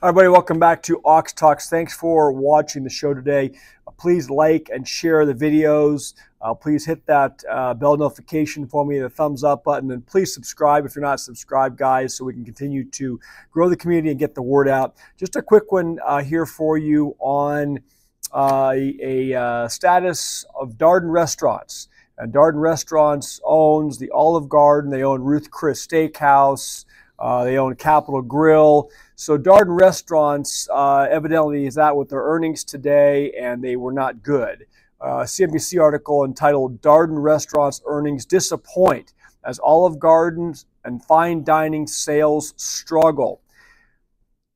Hi, everybody. Welcome back to Ox Talks. Thanks for watching the show today. Please like and share the videos. Please hit that bell notification for me, the thumbs up button, and please subscribe if you're not subscribed, guys, so we can continue to grow the community and get the word out. Just a quick one here for you on a status of Darden Restaurants. And Darden Restaurants owns the Olive Garden. They own Ruth Chris Steakhouse. They own Capital Grille. So Darden Restaurants evidently is out with their earnings today, and they were not good. CNBC article entitled "Darden Restaurants Earnings Disappoint as Olive Gardens and Fine Dining Sales Struggle."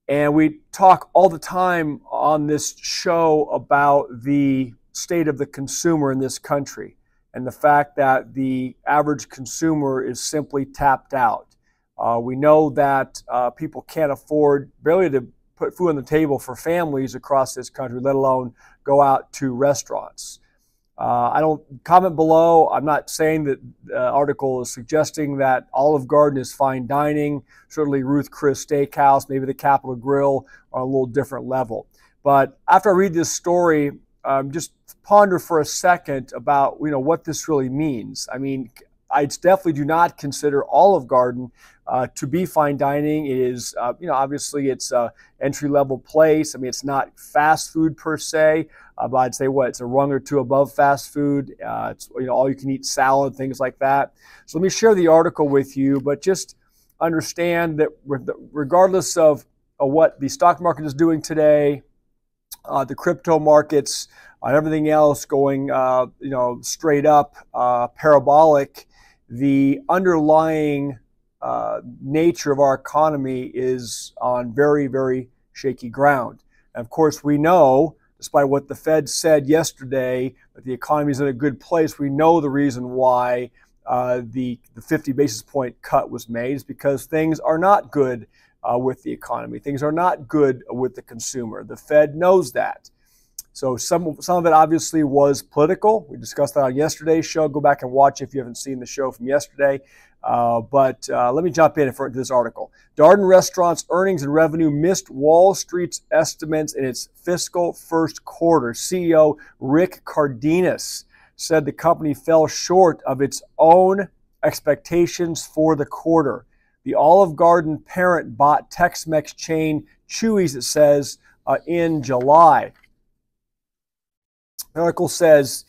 And we talk all the time on this show about the state of the consumer in this country and the fact that the average consumer is simply tapped out. We know that people can't afford barely to put food on the table for families across this country, let alone go out to restaurants. I don't comment below. I'm not saying that the article is suggesting that Olive Garden is fine dining. Certainly Ruth Chris Steakhouse, maybe the Capital Grille are a little different level. But after I read this story, just ponder for a second about what this really means. I mean, I definitely do not consider Olive Garden to be fine dining. It is, obviously it's an entry-level place. I mean, it's not fast food per se, but I'd say it's a rung or two above fast food. It's all-you-can-eat salad, things like that. So let me share the article with you, but just understand that regardless of what the stock market is doing today, the crypto markets, everything else going, straight up, parabolic, the underlying nature of our economy is on very, very shaky ground. And of course, we know, despite what the Fed said yesterday, that the economy is in a good place. We know the reason why the 50 basis point cut was made is because things are not good with the economy. Things are not good with the consumer. The Fed knows that. So some of it obviously was political. We discussed that on yesterday's show. Go back and watch if you haven't seen the show from yesterday. But let me jump into this article. Darden Restaurants' earnings and revenue missed Wall Street's estimates in its fiscal first quarter. CEO Rick Cardenas said the company fell short of its own expectations for the quarter. The Olive Garden parent bought Tex-Mex chain Chuy's, it says, in July. The article says,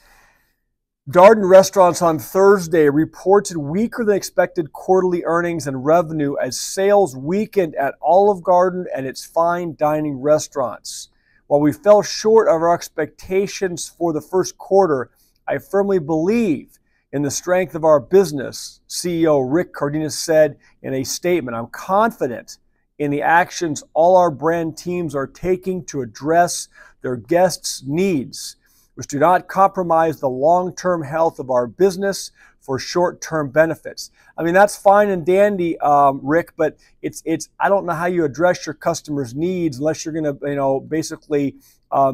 Darden Restaurants on Thursday reported weaker than expected quarterly earnings and revenue as sales weakened at Olive Garden and its fine dining restaurants. While we fell short of our expectations for the first quarter, I firmly believe in the strength of our business, CEO Rick Cardenas said in a statement. I'm confident in the actions all our brand teams are taking to address their guests' needs, which do not compromise the long-term health of our business for short-term benefits. I mean, that's fine and dandy, Rick, but it's I don't know how you address your customers' needs unless you're going to, basically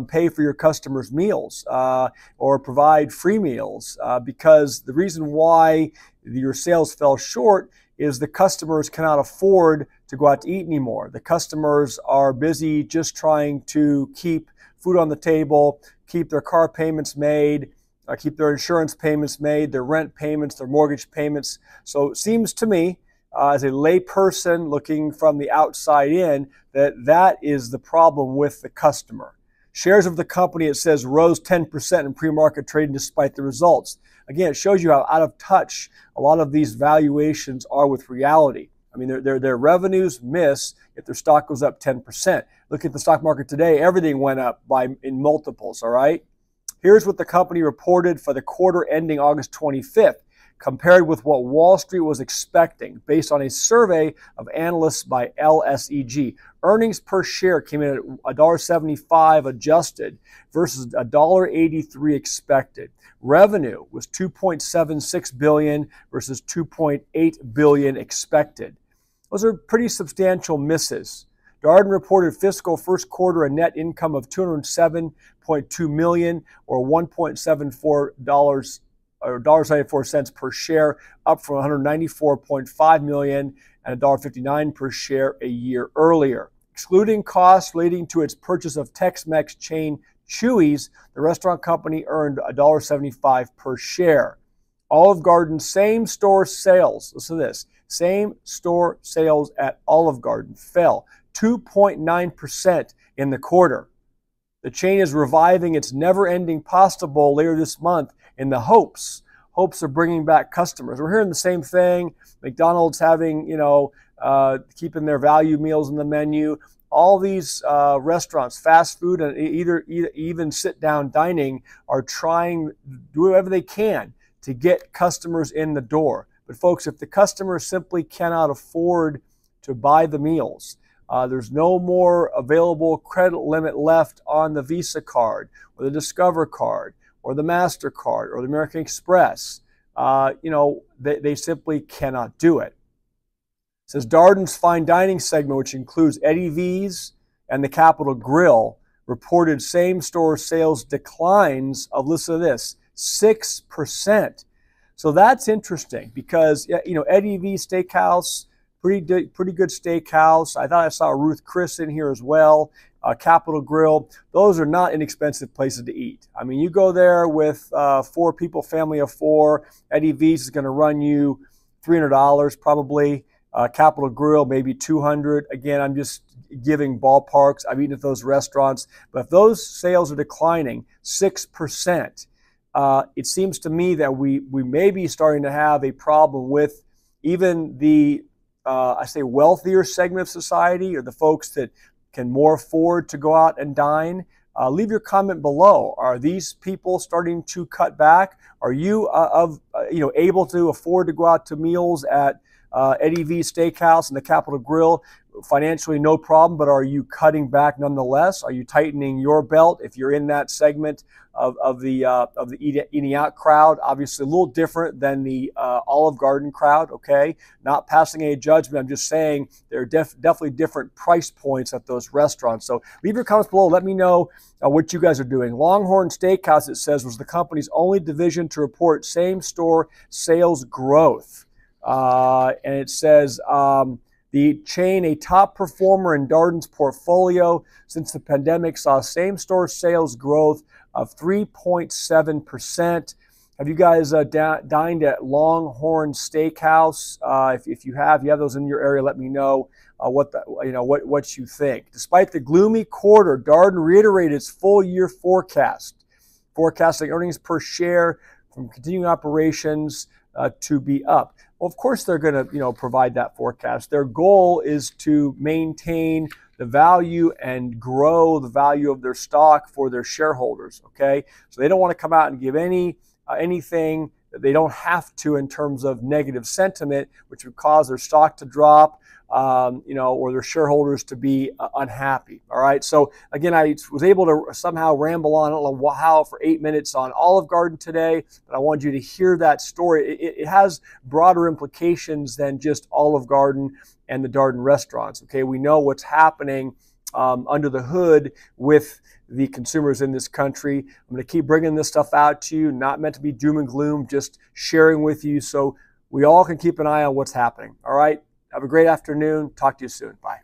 pay for your customers' meals or provide free meals, because the reason why your sales fell short is the customers cannot afford to go out to eat anymore. The customers are busy just trying to keep food on the table, keep their car payments made, keep their insurance payments made, their rent payments, their mortgage payments. So it seems to me, as a lay person looking from the outside in, that is the problem with the customer. Shares of the company, it says, rose 10% in pre-market trading despite the results. Again, it shows you how out of touch a lot of these valuations are with reality. I mean, their revenues miss if their stock goes up 10%. Look at the stock market today. Everything went up in multiples, all right? Here's what the company reported for the quarter ending August 25th, compared with what Wall Street was expecting based on a survey of analysts by LSEG. Earnings per share came in at $1.75 adjusted versus $1.83 expected. Revenue was $2.76 billion versus $2.8 billion expected. Those are pretty substantial misses. Darden reported fiscal first quarter a net income of $207.2 million or $1.74 or $1.74 per share, up from $194.5 million and $1.59 per share a year earlier. Excluding costs relating to its purchase of Tex-Mex chain Chuy's, the restaurant company earned $1.75 per share. Olive Garden's same-store sales, listen to this, same-store sales at Olive Garden fell 2.9% in the quarter. The chain is reviving its never-ending pasta bowl later this month in the hopes of bringing back customers. We're hearing the same thing. McDonald's having, keeping their value meals on the menu. All these restaurants, fast food and even sit-down dining, are trying to do whatever they can to get customers in the door. But folks, if the customer simply cannot afford to buy the meals, there's no more available credit limit left on the Visa card or the Discover card or the MasterCard or the American Express, they simply cannot do it. It says Darden's fine dining segment, which includes Eddie V's and the Capitol Grill, reported same-store sales declines of, listen to this, 6%. So that's interesting because, Eddie V Steakhouse, pretty good steakhouse. I thought I saw Ruth Chris in here as well. Capitol Grill. Those are not inexpensive places to eat. I mean, you go there with 4 people, family of 4. Eddie V's is going to run you $300 probably. Capitol Grill, maybe $200. Again, I'm just giving ballparks. I've eaten at those restaurants. But if those sales are declining 6%, it seems to me that we may be starting to have a problem with even the, I say, wealthier segment of society, or the folks that can more afford to go out and dine. Leave your comment below. Are these people starting to cut back? Are you able to afford to go out to meals at Eddie V Steakhouse and the Capitol Grill? Financially, no problem, but are you cutting back nonetheless? Are you tightening your belt if you're in that segment of the eating out crowd? Obviously, a little different than the Olive Garden crowd. Okay, not passing any judgment. I'm just saying there are definitely different price points at those restaurants. So leave your comments below. Let me know what you guys are doing. Longhorn Steakhouse, it says, was the company's only division to report same-store sales growth, and it says. The chain, a top performer in Darden's portfolio since the pandemic, saw same-store sales growth of 3.7%. Have you guys dined at Longhorn Steakhouse? If you have those in your area, let me know what you think. Despite the gloomy quarter, Darden reiterated its full-year forecast, forecasting earnings per share from continuing operations to be up. Well, of course they're going to, provide that forecast. Their goal is to maintain the value and grow the value of their stock for their shareholders. Okay, so they don't want to come out and give anything that they don't have to in terms of negative sentiment, which would cause their stock to drop, or their shareholders to be unhappy. All right. So again, I was able to somehow ramble on, I don't know how, for 8 minutes on Olive Garden today, but I wanted you to hear that story. It has broader implications than just Olive Garden and the Darden restaurants. Okay. We know what's happening under the hood with the consumers in this country. I'm going to keep bringing this stuff out to you, not meant to be doom and gloom, just sharing with you so we all can keep an eye on what's happening. All right. Have a great afternoon. Talk to you soon. Bye.